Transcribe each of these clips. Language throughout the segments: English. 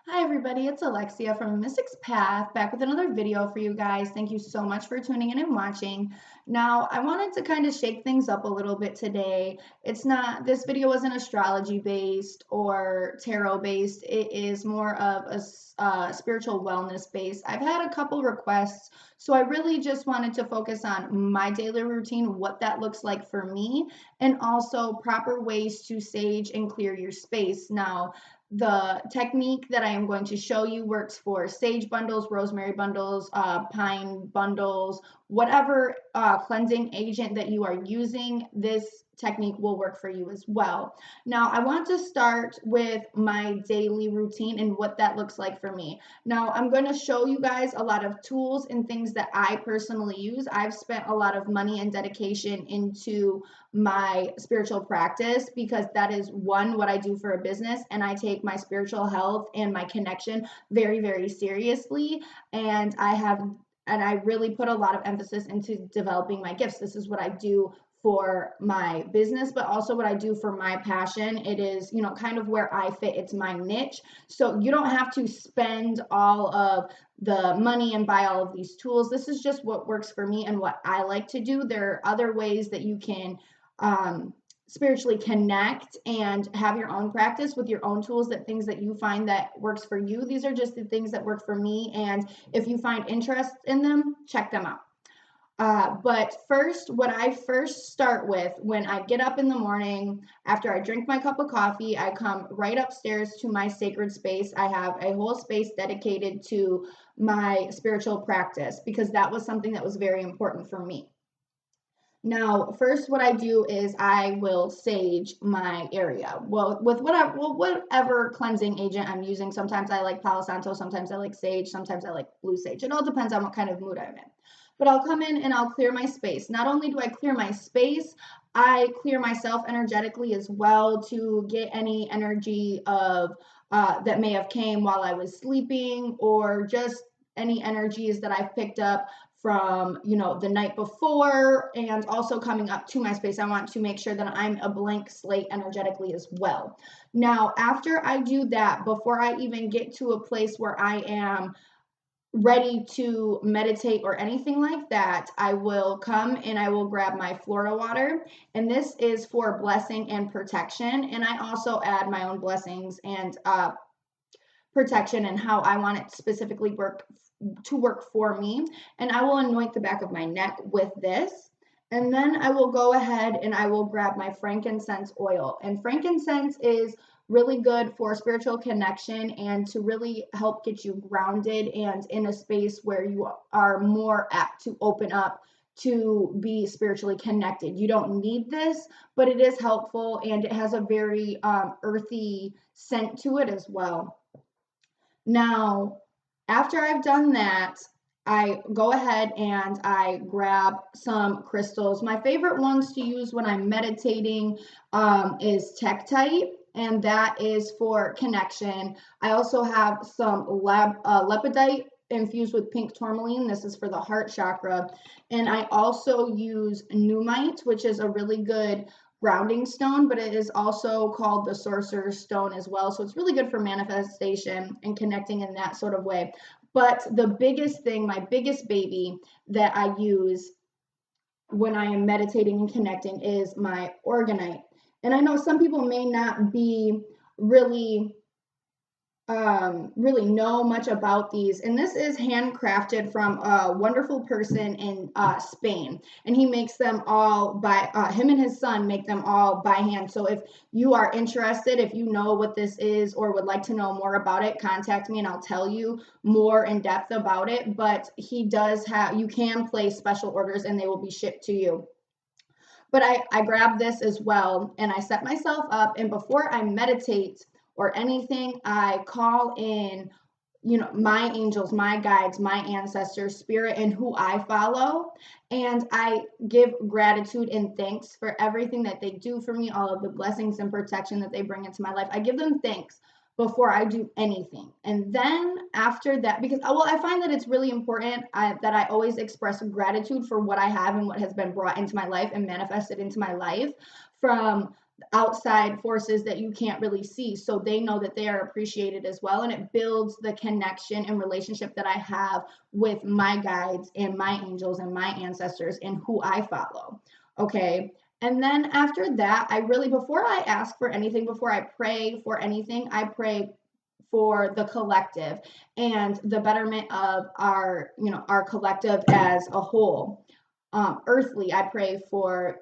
Hi everybody, it's Alexia from Mystic's Path, back with another video for you guys. Thank you so much for tuning in and watching. Now, I wanted to kind of shake things up a little bit today. This video isn't astrology based or tarot based. It is more of a spiritual wellness based. I've had a couple requests, so I really just wanted to focus on my daily routine, what that looks like for me, and also proper ways to sage and clear your space. Now, the technique that I am going to show you works for sage bundles, rosemary bundles, pine bundles, whatever cleansing agent that you are using. This technique will work for you as well. Now, I want to start with my daily routine and what that looks like for me. Now, I'm going to show you guys a lot of tools and things that I personally use. I've spent a lot of money and dedication into my spiritual practice because that is one, what I do for a business, and I take my spiritual health and my connection very, very seriously. And I really put a lot of emphasis into developing my gifts. This is what I do for my business, but also what I do for my passion. It is, kind of where I fit. It's my niche. So you don't have to spend all of the money and buy all of these tools. This is just what works for me and what I like to do. There are other ways that you can spiritually connect and have your own practice with your own tools, that things that you find that works for you. These are just the things that work for me, and if you find interest in them, check them out. But first, what I first start with when I get up in the morning, after I drink my cup of coffee, I come right upstairs to my sacred space. I have a whole space dedicated to my spiritual practice because that was something that was very important for me. Now, first, what I do is I will sage my area. Well, with whatever cleansing agent I'm using. Sometimes I like Palo Santo, sometimes I like sage, sometimes I like blue sage. It all depends on what kind of mood I'm in. But I'll come in and I'll clear my space. Not only do I clear my space, I clear myself energetically as well to get any energy of that may have came while I was sleeping, or just any energies that I've picked up from the night before, and also coming up to my space. I want to make sure that I'm a blank slate energetically as well. Now, after I do that, before I even get to a place where I am ready to meditate or anything like that, I will come and I will grab my Florida water, and this is for blessing and protection. And I also add my own blessings and protection and how I want it specifically work for me. And I will anoint the back of my neck with this. And then I will go ahead and I will grab my frankincense oil. And frankincense is really good for spiritual connection and to really help get you grounded and in a space where you are more apt to open up to be spiritually connected. You don't need this, but it is helpful, and it has a very earthy scent to it as well. Now, after I've done that, I go ahead and I grab some crystals. My favorite ones to use when I'm meditating is Tektite, and that is for connection. I also have some lepidite infused with pink tourmaline. This is for the heart chakra. And I also use Numite, which is a really good grounding stone, but it is also called the sorcerer's stone as well. So it's really good for manifestation and connecting in that sort of way. But the biggest thing, my biggest baby that I use when I am meditating and connecting is my organite. And I know some people may not be really know much about these, and this is handcrafted from a wonderful person in Spain, and he makes them all by him and his son make them all by hand. So if you are interested, if you know what this is or would like to know more about it, contact me and I'll tell you more in depth about it. But he does have, you can place special orders and they will be shipped to you. But I grab this as well, and I set myself up, and before I meditate or anything, I call in, my angels, my guides, my ancestors, spirit, and who I follow. And I give gratitude and thanks for everything that they do for me, all of the blessings and protection that they bring into my life. I give them thanks before I do anything. And then after that, because I find that it's really important that I always express gratitude for what I have and what has been brought into my life and manifested into my life, from outside forces that you can't really see, so they know that they are appreciated as well, and it builds the connection and relationship that I have with my guides and my angels and my ancestors and who I follow. Okay. And then after that, I really, before I ask for anything, before I pray for anything, I pray for the collective and the betterment of our, our collective as a whole. Earthly, I pray for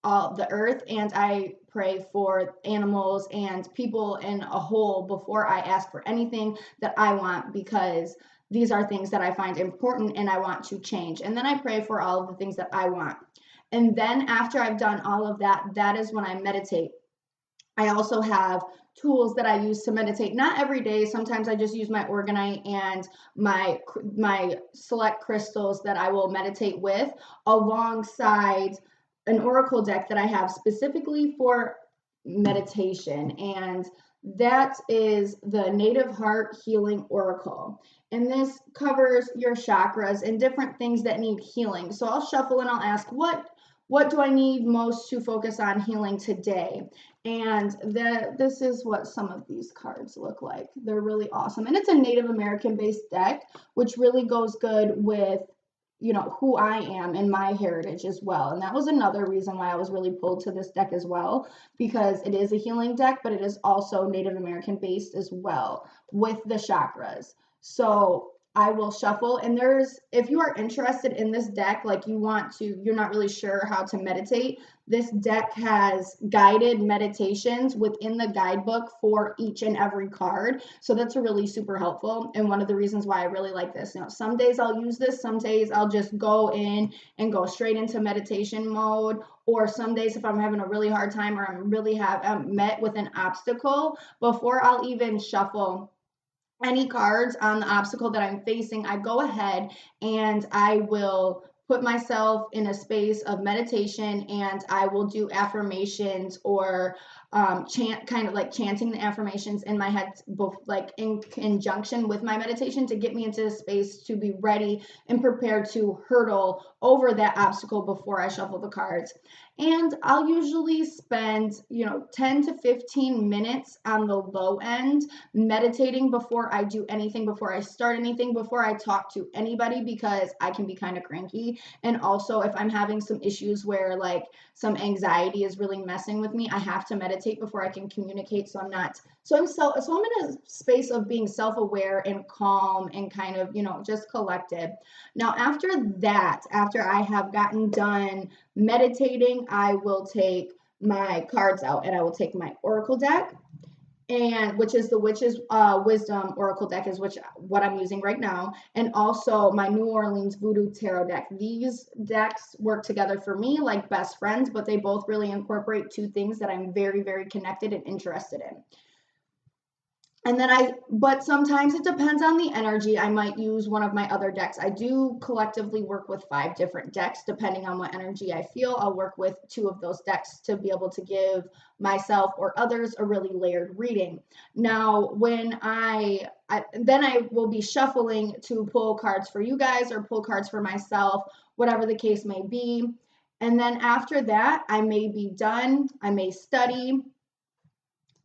all the earth, and I pray for animals and people in a whole before I ask for anything that I want, because these are things that I find important and I want to change. And then I pray for all of the things that I want. And then after I've done all of that, that is when I meditate. I also have tools that I use to meditate. Not every day. Sometimes I just use my orgonite and my select crystals that I will meditate with, alongside an oracle deck that I have specifically for meditation. And that is the Native Heart Healing Oracle. And this covers your chakras and different things that need healing. So I'll shuffle and I'll ask, what do I need most to focus on healing today? And this is what some of these cards look like. They're really awesome. And it's a Native American based deck, which really goes good with, who I am and my heritage as well. And that was another reason why I was really pulled to this deck as well, because it is a healing deck, but it is also Native American based as well with the chakras. So I will shuffle, and if you are interested in this deck, like you're not really sure how to meditate, this deck has guided meditations within the guidebook for each and every card. So that's really super helpful. And one of the reasons why I really like this, some days I'll use this, some days I'll just go in and go straight into meditation mode. Or some days if I'm having a really hard time, or I'm met with an obstacle, before I'll even shuffle any cards on the obstacle that I'm facing, I go ahead and I will put myself in a space of meditation, and I will do affirmations or kind of like chanting the affirmations in my head, both like in conjunction with my meditation, to get me into a space to be ready and prepared to hurdle over that obstacle before I shuffle the cards. And I'll usually spend 10 to 15 minutes on the low end meditating before I do anything, before I start anything, before I talk to anybody, because I can be kind of cranky. And also, if I'm having some issues where like some anxiety is really messing with me, I have to meditate before I can communicate. So I'm in a space of being self-aware and calm and kind of, just collected. Now, after I have gotten done meditating, I will take my cards out, and I will take my oracle deck, and which is the Witch's Wisdom Oracle deck, is what I'm using right now, and also my New Orleans Voodoo Tarot deck. These decks work together for me like best friends, but they both really incorporate two things that I'm very, very connected and interested in. And then but sometimes it depends on the energy. I might use one of my other decks. I do collectively work with 5 different decks, depending on what energy I feel. I'll work with 2 of those decks to be able to give myself or others a really layered reading. Now, when then I will be shuffling to pull cards for you guys or pull cards for myself, whatever the case may be. And then after that, I may be done. I may study.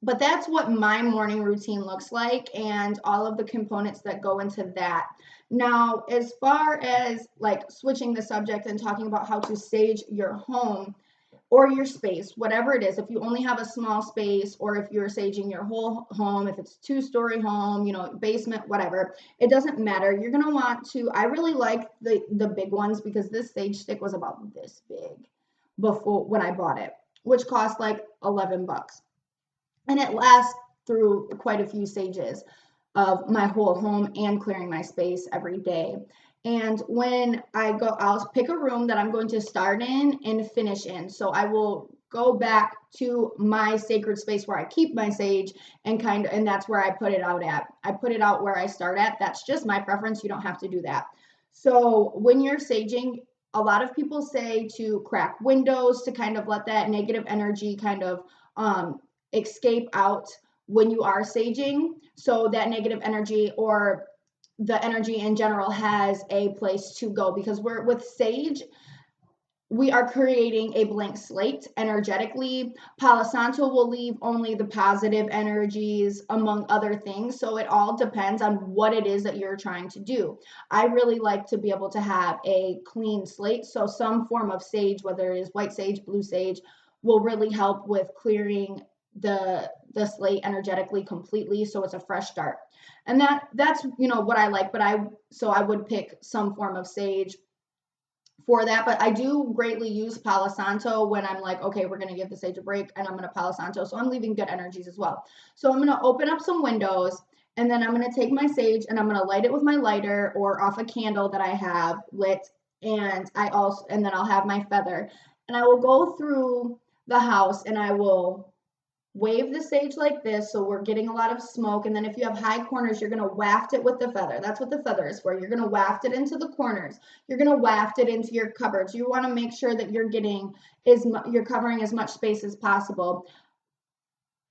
But that's what my morning routine looks like, and all of the components that go into that. Now, as far as like switching the subject and talking about how to sage your home or your space, whatever it is, if you only have a small space, or if you're saging your whole home, if it's 2-story home, basement, whatever, it doesn't matter. You're going to want to, I really like the big ones, because this sage stick was about this big before when I bought it, which cost like $11. And it lasts through quite a few sages of my whole home and clearing my space every day. And when I go, I'll pick a room that I'm going to start in and finish in. So I will go back to my sacred space where I keep my sage, and that's where I put it out at. I put it out where I start at. That's just my preference. You don't have to do that. So when you're saging, a lot of people say to crack windows to kind of let that negative energy kind of escape out when you are saging, so that negative energy or the energy in general has a place to go. Because with sage, we are creating a blank slate energetically. Palo Santo will leave only the positive energies, among other things. So it all depends on what it is that you're trying to do. I really like to be able to have a clean slate. So some form of sage, whether it is white sage, blue sage, will really help with clearing the slate energetically completely, so it's a fresh start. And that's what I like, but I would pick some form of sage for that. But I do greatly use Palo Santo when I'm like, okay, we're going to give the sage a break and I'm going to Palo Santo. So I'm leaving good energies as well. So I'm going to open up some windows, and then I'm going to take my sage and I'm going to light it with my lighter or off a candle that I have lit. And then I'll have my feather, and I will go through the house and I will wave the sage like this, so we're getting a lot of smoke. And then if you have high corners, you're going to waft it with the feather. That's what the feather is for. You're going to waft it into the corners. You're going to waft it into your cupboards. You want to make sure that you're covering as much space as possible.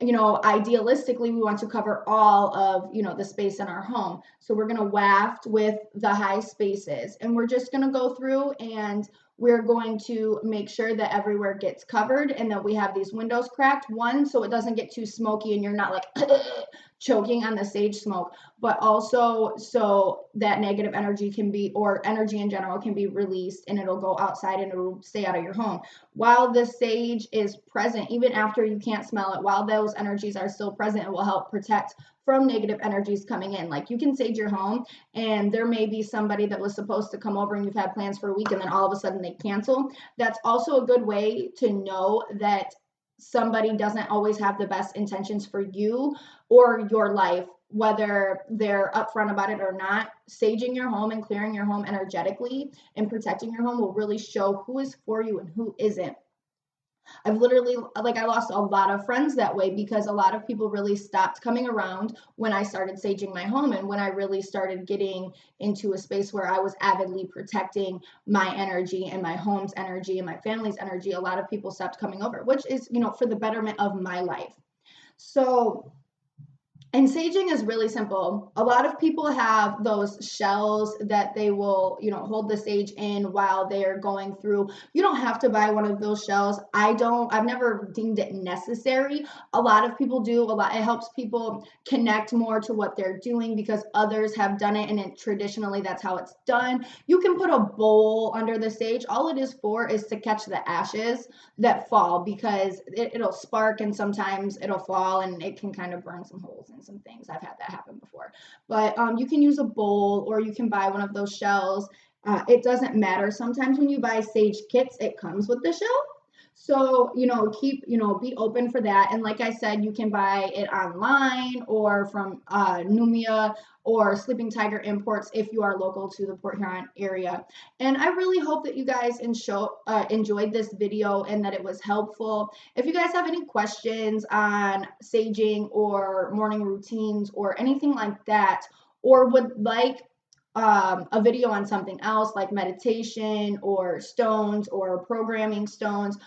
Idealistically, we want to cover all of, the space in our home. So we're going to waft with the high spaces, and we're just going to go through and we're going to make sure that everywhere gets covered and that we have these windows cracked. One, so it doesn't get too smoky and you're not like choking on the sage smoke, but also so that negative energy or energy in general can be released, and it'll go outside and it'll stay out of your home. While the sage is present, even after you can't smell it, while those energies are still present, it will help protect from negative energies coming in. Like, you can sage your home and there may be somebody that was supposed to come over and you've had plans for a week and then all of a sudden they cancel. That's also a good way to know that somebody doesn't always have the best intentions for you or your life, whether they're upfront about it or not. Saging your home and clearing your home energetically and protecting your home will really show who is for you and who isn't. I've literally, I lost a lot of friends that way because a lot of people really stopped coming around when I started saging my home, and when I really started getting into a space where I was avidly protecting my energy and my home's energy and my family's energy. A lot of people stopped coming over, which is, for the betterment of my life. And saging is really simple. A lot of people have those shells that they will, hold the sage in while they're going through. You don't have to buy one of those shells. I've never deemed it necessary. A lot of people do. It helps people connect more to what they're doing because others have done it, and traditionally that's how it's done. You can put a bowl under the sage. All it is for is to catch the ashes that fall, because it'll spark and sometimes it'll fall and it can kind of burn some holes in some things. I've had that happen before. But you can use a bowl or you can buy one of those shells. It doesn't matter. Sometimes when you buy sage kits, it comes with the shell. So, be open for that. And like I said, you can buy it online or from Numia or Sleeping Tiger Imports if you are local to the Port Huron area. And I really hope that you guys enjoyed this video and that it was helpful. If you guys have any questions on saging or morning routines or anything like that, or would like a video on something else like meditation or stones or programming stones,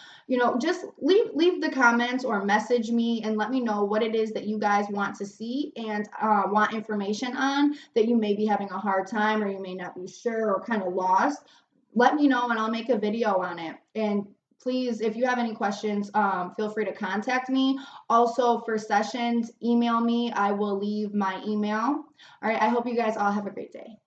just leave the comments or message me and let me know what it is that you guys want to see and want information on that you may be having a hard time or you may not be sure or kind of lost. Let me know and I'll make a video on it. And please, if you have any questions, feel free to contact me. Also, for sessions, email me. I will leave my email. All right, I hope you guys all have a great day.